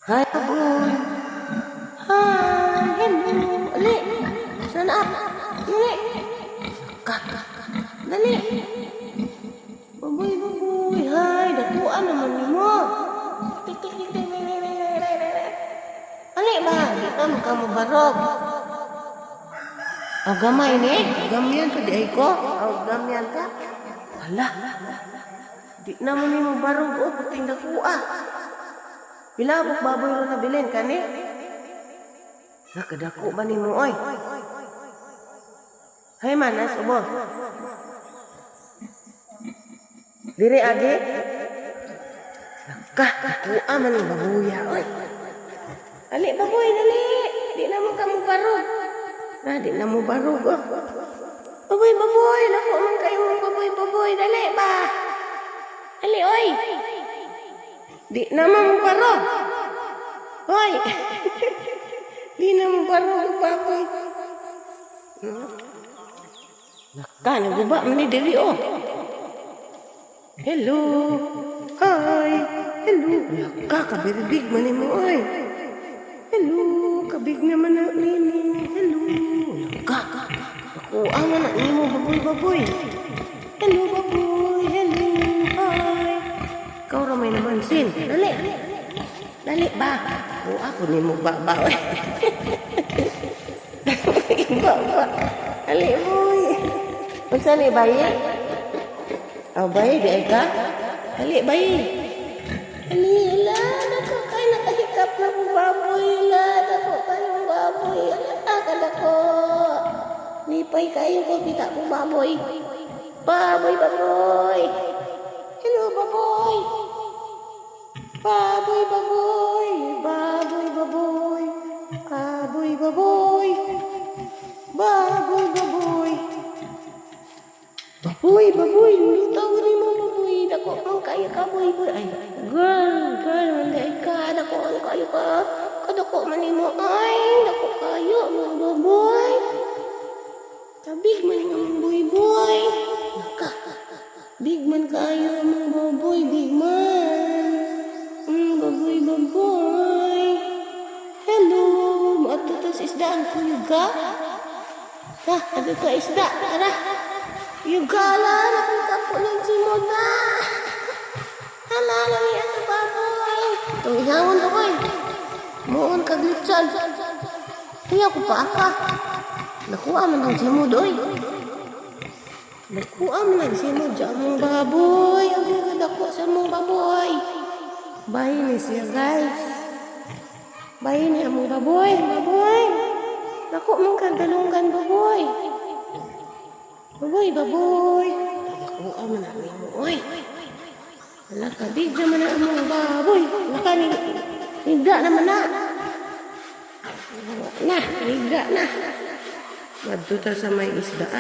Hi, baboy. Hi, hello. Ali, sana dali. Dali. Baboy, baboy. Hi, dakuan naman ni mo. Ali ba? Di ka makamubarog. Gamay ni? Gamyan pa di ay ko? Gamyan ka? Hala. Di naman ni mo barog. Puting dakua. Pilabok baboy ro na bilin ka ni? Nakadako ba ni mo oy? Hay manas ubo. Diri agi? Dakua man ni babuya oy. Ali baboy dali. Di na mo kamo barog. Di na mo barog oh. Baboy baboy, dako man kayo mong baboy dali ba? Ali oy. Di naman mo barog. Hoy. Di naman barog baboy. Naguba man ni diri oh. Hello. Hi. Hello. Kabiribig man ni mo oy. Hello. Kabig naman na nini. Hello. Ako man na ni mo baboy. Hello baboy. Hello. Hi. Kau ramai naman sin. Dali ba? Ako ni mo ba? Ba. Dali boy. Unsa ni bayi? Bayi di ay ka? Dali bayi. Dali ala nako kay nakahikap na ko baboy ala nako kayo baboy ala kadako. Lipay kayo ko kita ko baboy. Baboy. Hello baboy. Baboy. Lutaw ni mo baboy. Dako ang kaya ka boy. Ay, girl, manday ka. Dako ang kayo ka. Kadako man ni mo. Ay, dako kayo mga baboy. Kabig man nga mga boy. Big man kayo mga baboy. Big man. Baboy. Hello. Matutos isdaan ko yuga. Ada ka isda. Tara. Yuga la. Nakikapo lang si mo na. Hala. Namiya sa baboy. Itong ihawon ko eh. Moon kaglitsan. Kaya ko pa ka. Nakuha man ang si mo doy. Nakuha man ang si mo dyan mong baboy. Ang nagdako sa mong baboy. Bayi ni siya guys. Bayi ni among baboy. Naku mong kandalunggan baboy. Baboy. Nakuha man ang mo. Oy. Nakabig naman ang among baboy. Higa naman na. Higa na. Madto ta sa may isdaan.